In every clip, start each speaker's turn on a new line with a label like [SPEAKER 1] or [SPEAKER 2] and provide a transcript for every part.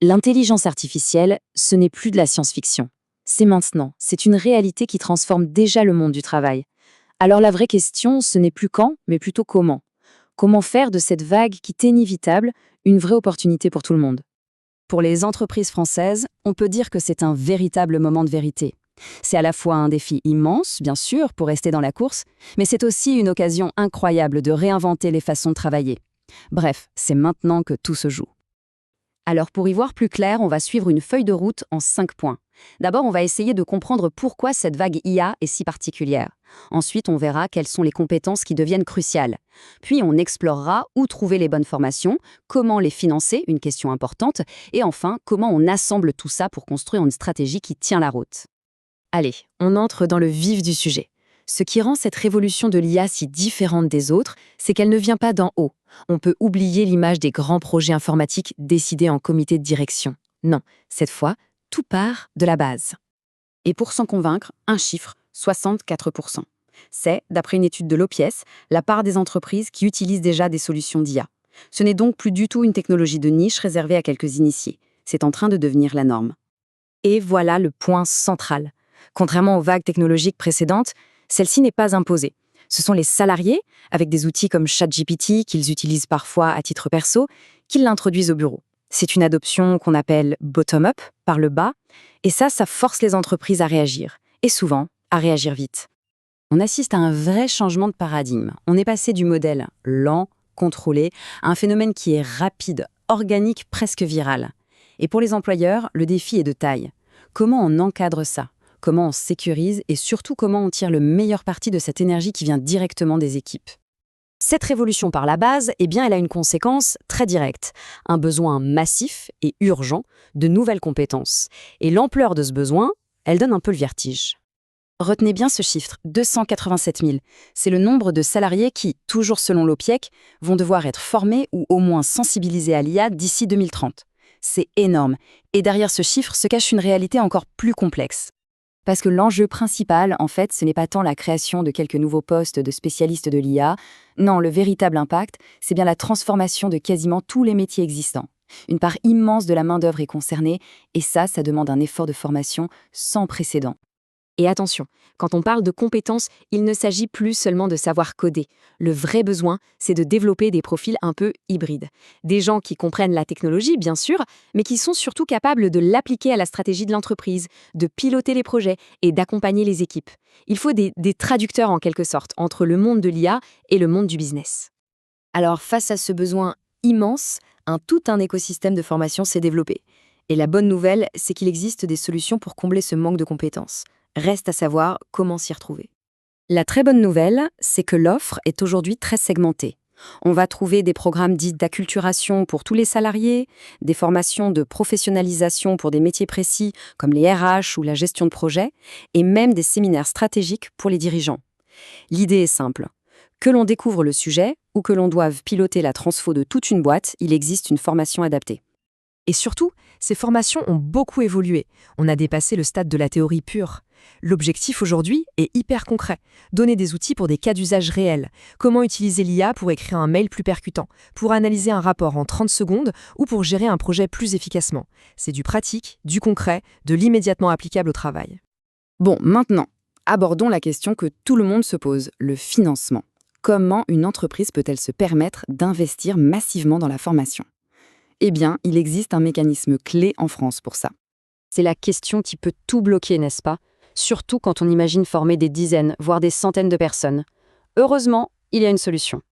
[SPEAKER 1] L'intelligence artificielle, ce n'est plus de la science-fiction. C'est maintenant, c'est une réalité qui transforme déjà le monde du travail. Alors la vraie question, ce n'est plus quand, mais plutôt comment. Comment faire de cette vague qui est inévitable une vraie opportunité pour tout le monde?
[SPEAKER 2] Pour les entreprises françaises, on peut dire que c'est un véritable moment de vérité. C'est à la fois un défi immense, bien sûr, pour rester dans la course, mais c'est aussi une occasion incroyable de réinventer les façons de travailler. Bref, c'est maintenant que tout se joue. Alors pour y voir plus clair, on va suivre une feuille de route en 5 points. D'abord, on va essayer de comprendre pourquoi cette vague IA est si particulière. Ensuite, on verra quelles sont les compétences qui deviennent cruciales. Puis, on explorera où trouver les bonnes formations, comment les financer, une question importante, et enfin, comment on assemble tout ça pour construire une stratégie qui tient la route.
[SPEAKER 1] Allez, on entre dans le vif du sujet. Ce qui rend cette révolution de l'IA si différente des autres, c'est qu'elle ne vient pas d'en haut. On peut oublier l'image des grands projets informatiques décidés en comité de direction. Non, cette fois, tout part de la base. Et pour s'en convaincre, un chiffre, 64%. C'est, d'après une étude de l'OPS, la part des entreprises qui utilisent déjà des solutions d'IA. Ce n'est donc plus du tout une technologie de niche réservée à quelques initiés. C'est en train de devenir la norme. Et voilà le point central. Contrairement aux vagues technologiques précédentes, celle-ci n'est pas imposée. Ce sont les salariés, avec des outils comme ChatGPT qu'ils utilisent parfois à titre perso, qui l'introduisent au bureau. C'est une adoption qu'on appelle bottom-up, par le bas, et ça force les entreprises à réagir, et souvent à réagir vite. On assiste à un vrai changement de paradigme. On est passé du modèle lent, contrôlé, à un phénomène qui est rapide, organique, presque viral. Et pour les employeurs, le défi est de taille. Comment on encadre ça ? Comment on sécurise et surtout comment on tire le meilleur parti de cette énergie qui vient directement des équipes. Cette révolution par la base, elle a une conséquence très directe, un besoin massif et urgent de nouvelles compétences. Et l'ampleur de ce besoin, elle donne un peu le vertige. Retenez bien ce chiffre, 287 000. C'est le nombre de salariés qui, toujours selon l'OPIEC, vont devoir être formés ou au moins sensibilisés à l'IA d'ici 2030. C'est énorme. Et derrière ce chiffre se cache une réalité encore plus complexe. Parce que l'enjeu principal, en fait, ce n'est pas tant la création de quelques nouveaux postes de spécialistes de l'IA. Non, le véritable impact, c'est bien la transformation de quasiment tous les métiers existants. Une part immense de la main-d'œuvre est concernée, et ça demande un effort de formation sans précédent. Et attention, quand on parle de compétences, il ne s'agit plus seulement de savoir coder. Le vrai besoin, c'est de développer des profils un peu hybrides. Des gens qui comprennent la technologie, bien sûr, mais qui sont surtout capables de l'appliquer à la stratégie de l'entreprise, de piloter les projets et d'accompagner les équipes. Il faut des traducteurs en quelque sorte entre le monde de l'IA et le monde du business. Alors face à ce besoin immense, tout un écosystème de formation s'est développé. Et la bonne nouvelle, c'est qu'il existe des solutions pour combler ce manque de compétences. Reste à savoir comment s'y retrouver. La très bonne nouvelle, c'est que l'offre est aujourd'hui très segmentée. On va trouver des programmes dits d'acculturation pour tous les salariés, des formations de professionnalisation pour des métiers précis comme les RH ou la gestion de projet, et même des séminaires stratégiques pour les dirigeants. L'idée est simple. Que l'on découvre le sujet ou que l'on doive piloter la transfo de toute une boîte, il existe une formation adaptée.
[SPEAKER 3] Et surtout, ces formations ont beaucoup évolué. On a dépassé le stade de la théorie pure. L'objectif aujourd'hui est hyper concret. Donner des outils pour des cas d'usage réels. Comment utiliser l'IA pour écrire un mail plus percutant, pour analyser un rapport en 30 secondes ou pour gérer un projet plus efficacement. C'est du pratique, du concret, de l'immédiatement applicable au travail.
[SPEAKER 1] Bon, maintenant, abordons la question que tout le monde se pose, le financement. Comment une entreprise peut-elle se permettre d'investir massivement dans la formation ? Eh bien, il existe un mécanisme clé en France pour ça.
[SPEAKER 2] C'est la question qui peut tout bloquer, n'est-ce pas ? Surtout quand on imagine former des dizaines, voire des centaines de personnes. Heureusement, il y a une solution.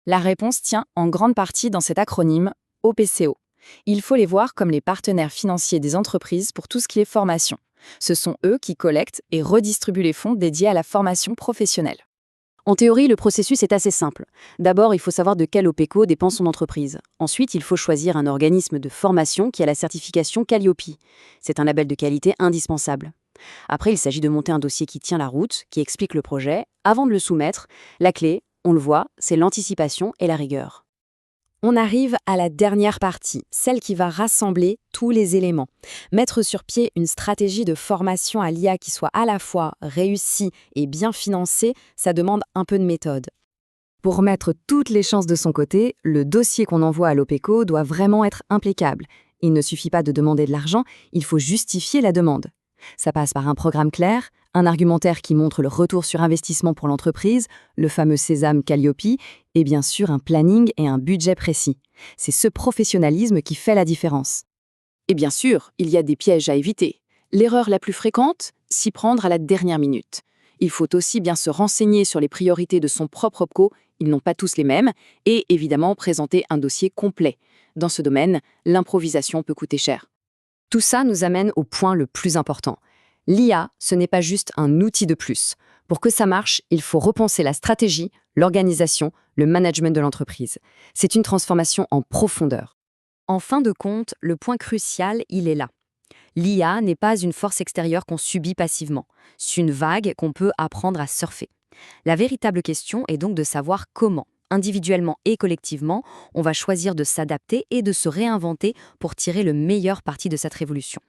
[SPEAKER 1] La réponse tient en grande partie dans cet acronyme OPCO. Il faut les voir comme les partenaires financiers des entreprises pour tout ce qui est formation. Ce sont eux qui collectent et redistribuent les fonds dédiés à la formation professionnelle.
[SPEAKER 2] En théorie, le processus est assez simple. D'abord, il faut savoir de quel OPECO dépend son entreprise. Ensuite, il faut choisir un organisme de formation qui a la certification Calliope. C'est un label de qualité indispensable. Après, il s'agit de monter un dossier qui tient la route, qui explique le projet. Avant de le soumettre, la clé, on le voit, c'est l'anticipation et la rigueur. On arrive à la dernière partie, celle qui va rassembler tous les éléments. Mettre sur pied une stratégie de formation à l'IA qui soit à la fois réussie et bien financée, ça demande un peu de méthode. Pour mettre toutes les chances de son côté, le dossier qu'on envoie à l'OPECO doit vraiment être impeccable. Il ne suffit pas de demander de l'argent, il faut justifier la demande. Ça passe par un programme clair, un argumentaire qui montre le retour sur investissement pour l'entreprise, le fameux Sésame Calliope, et bien sûr un planning et un budget précis. C'est ce professionnalisme qui fait la différence.
[SPEAKER 1] Et bien sûr, il y a des pièges à éviter. L'erreur la plus fréquente, s'y prendre à la dernière minute. Il faut aussi bien se renseigner sur les priorités de son propre OPCO, ils n'ont pas tous les mêmes, et évidemment présenter un dossier complet. Dans ce domaine, l'improvisation peut coûter cher.
[SPEAKER 2] Tout ça nous amène au point le plus important. L'IA, ce n'est pas juste un outil de plus. Pour que ça marche, il faut repenser la stratégie, l'organisation, le management de l'entreprise. C'est une transformation en profondeur. En fin de compte, le point crucial, il est là. L'IA n'est pas une force extérieure qu'on subit passivement. C'est une vague qu'on peut apprendre à surfer. La véritable question est donc de savoir comment, individuellement et collectivement, on va choisir de s'adapter et de se réinventer pour tirer le meilleur parti de cette révolution.